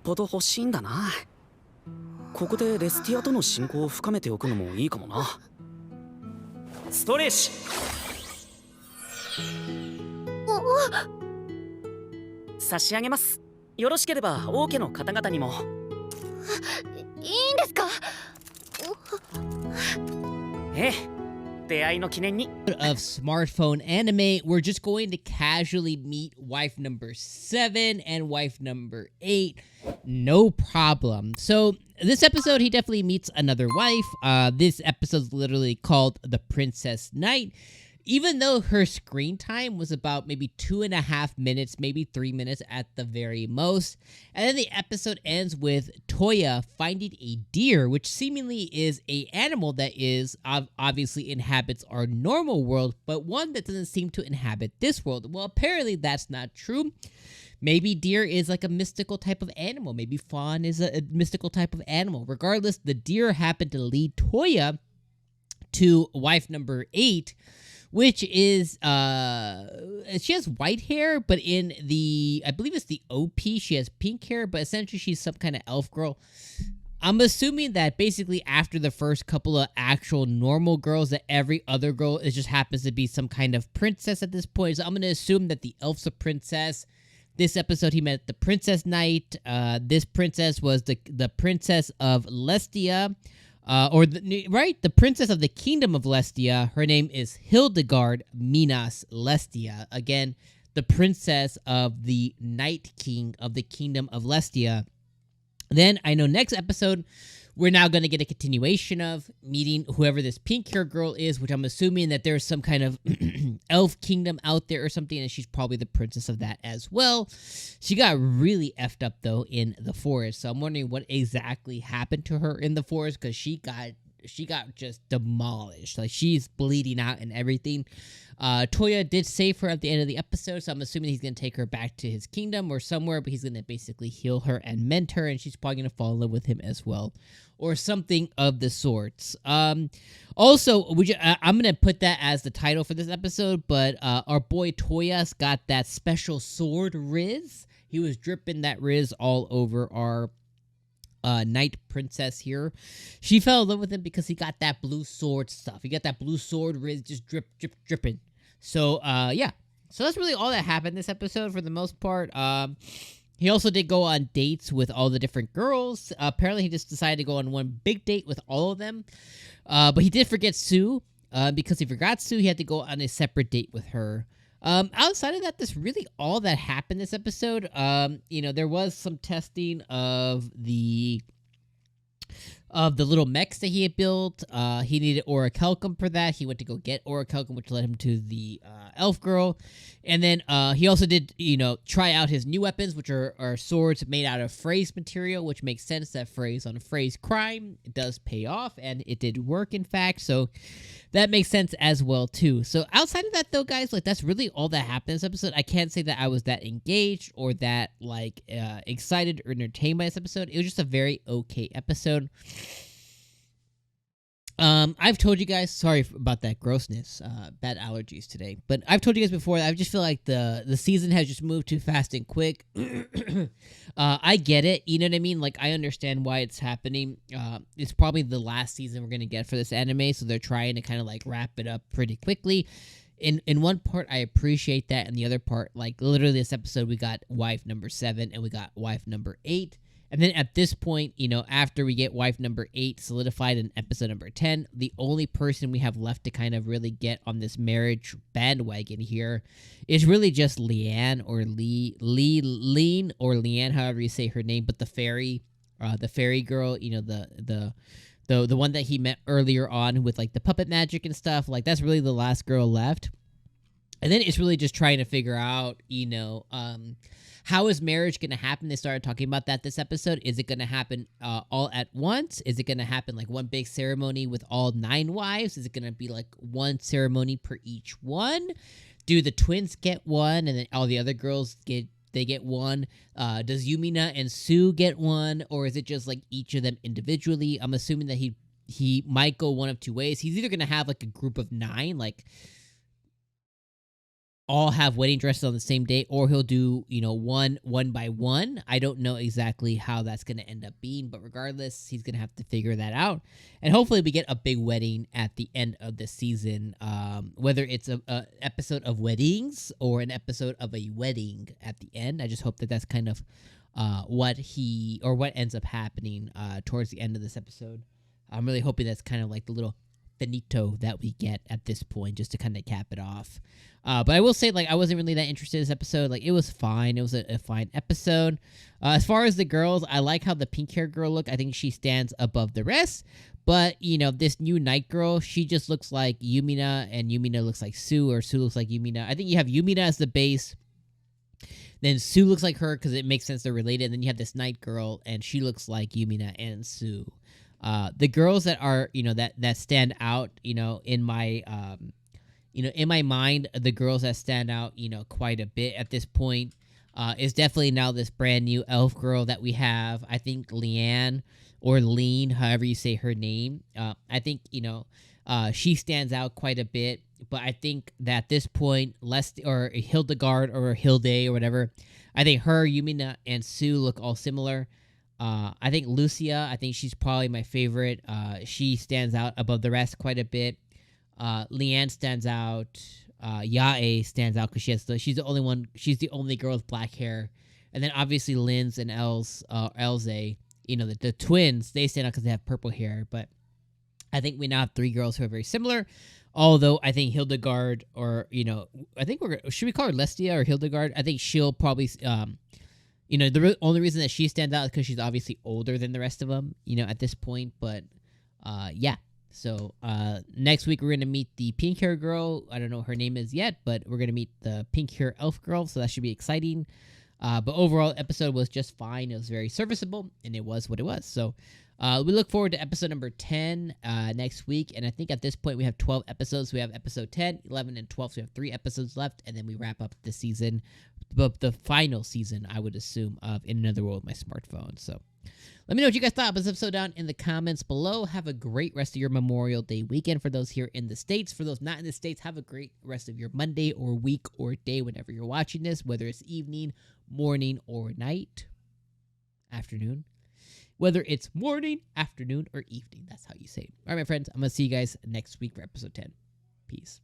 ぽど欲しいんだな。ここでレスティアとの親交を深めておくのもいいかもな。ストレーシ、差し上げます。よろしければ王家の方々にも。いいんですか？ええ、出会いの記念に。Of smartphone anime, we're just going to casually meet wife number 7 and wife number 8. No problem. So this episode, he definitely meets another wife. This episode's literally called The Princess Knight. Even though her screen time was about maybe 2.5 minutes, maybe 3 minutes at the very most. And then the episode ends with TOUYA finding a deer, which seemingly is an animal that is obviously inhabits our normal world, but one that doesn't seem to inhabit this world. Well, apparently that's not true. Maybe deer is like a mystical type of animal. Maybe fawn is a mystical type of animal. Regardless, the deer happened to lead TOUYA to wife number 8, which is, she has white hair, but in the, I believe it's the OP, she has pink hair, but essentially she's some kind of elf girl. I'm assuming that basically after the first couple of actual normal girls, that every other girl is just happens to be some kind of princess at this point. So I'm going to assume that the elf's a princess. This episode, he met the Princess Knight. This princess was the Princess of 𝐒𝐻𝐴. The princess of the kingdom of 𝐒𝐻𝐴. Her name is Hildegard Minas 𝐒𝐻𝐴. Again, the princess of the Night King of the kingdom of 𝐒𝐻𝐴. Then I know next episode, we're now going to get a continuation of meeting whoever this pink hair girl is, which I'm assuming that there's some kind of elf kingdom out there or something, and she's probably the princess of that as well. She got really effed up, though, in the forest, so I'm wondering what exactly happened to her in the forest, because she got just demolished. Like, she's bleeding out and everything. TOUYA did save her at the end of the episode, so I'm assuming he's going to take her back to his kingdom or somewhere, but he's going to basically heal her and mend her, and she's probably going to fall in love with him as well, or something of the sorts. Also, I'm going to put that as the title for this episode, but our boy TOUYA's got that special sword RIZZ. He was dripping that RIZZ all over our knight princess here. She fell in love with him because he got that blue sword stuff. He got that blue sword RIZZ just dripping. So yeah, so that's really all that happened this episode for the most part. He also did go on dates with all the different girls. Apparently he just decided to go on one big date with all of them, but he did forget 𝐸. Because he forgot 𝐸, he had to go on a separate date with her. Outside of that, that's really all that happened this episode. There was some testing of the little mechs that he had built. He needed 𝐒𝐴𝐚 for that. He went to go get 𝐒𝐴𝐚, which led him to the elf girl. And then he also did, try out his new weapons, which are swords made out of phrase material, which makes sense that phrase on a phrase crime, it does pay off, and it did work, in fact. So that makes sense as well, too. So outside of that, though, guys, like, that's really all that happened in this episode. I can't say that I was that engaged or that, like, excited or entertained by this episode. It was just a very okay episode. I've told you guys, sorry about that grossness, bad allergies today, but I've told you guys before that I just feel like the season has just moved too fast and quick. I get it, you know what I mean? Like, I understand why it's happening. It's probably the last season we're gonna get for this anime, so they're trying to kind of like wrap it up pretty quickly. In one part, I appreciate that, and the other part, like, literally this episode, we got wife number 7 and we got wife number 8. And then at this point, after we get wife number 8 solidified in episode number 10, the only person we have left to kind of really get on this marriage bandwagon here is really just Leanne or Lean or Leanne, however you say her name, but the fairy girl, the one that he met earlier on with like the puppet magic and stuff. Like, that's really the last girl left. And then it's really just trying to figure out, how is marriage going to happen? They started talking about that this episode. Is it going to happen all at once? Is it going to happen like one big ceremony with all 9 wives? Is it going to be like one ceremony per each one? Do the twins get one and then all the other girls get one? Does Yumina and 𝐸 get one? Or is it just like each of them individually? I'm assuming that he might go one of two ways. He's either going to have like a group of 9, like all have wedding dresses on the same day, or he'll do, one by one. I don't know exactly how that's going to end up being, but regardless, he's going to have to figure that out. And hopefully we get a big wedding at the end of the season, whether it's a episode of weddings or an episode of a wedding at the end. I just hope that that's kind of what ends up happening towards the end of this episode. I'm really hoping that's kind of like the little finito that we get at this point, just to kind of cap it off. But I will say, like, I wasn't really that interested in this episode. Like, it was fine. It was a fine episode. As far as the girls, I like how the pink hair girl look. I think she stands above the rest. But, this new night girl, she just looks like Yumina, and Yumina looks like Sue, or Sue looks like Yumina. I think you have Yumina as the base. Then Sue looks like her because it makes sense they're related. And then you have this night girl, and she looks like Yumina and Sue. The girls that are, that stand out, in my, in my mind, the girls that stand out, quite a bit at this point, is definitely now this brand new elf girl that we have. I think Leanne, or Lean, however you say her name. I think, she stands out quite a bit. But I think that at this point, or Hildegard or Hilde or whatever, I think her, Yumina, and Sue look all similar. I think Lucia, I think she's probably my favorite. She stands out above the rest quite a bit. Leanne stands out. Yae stands out because she's the only one. She's the only girl with black hair. And then obviously Linz and Elze, the twins, they stand out because they have purple hair. But I think we now have 3 girls who are very similar. Although I think Hildegard, or I think should we call her Lestia or Hildegard? I think she'll probably the only reason that she stands out is because she's obviously older than the rest of them, at this point. But, yeah. So, next week we're going to meet the pink hair girl. I don't know what her name is yet, but we're going to meet the pink hair elf girl. So that should be exciting. But overall, episode was just fine. It was very serviceable, and it was what it was. So, we look forward to episode number 10 next week. And I think at this point we have 12 episodes. We have episode 10, 11, and 12. So we have 3 episodes left, and then we wrap up the season. But the final season, I would assume, of In Another World with My Smartphone. So let me know what you guys thought of this episode down in the comments below. Have a great rest of your Memorial Day weekend for those here in the States. For those not in the States, have a great rest of your Monday or week or day whenever you're watching this, whether it's evening, morning, or night, afternoon. Whether it's morning, afternoon, or evening. That's how you say it. All right, my friends, I'm going to see you guys next week for episode 10. Peace.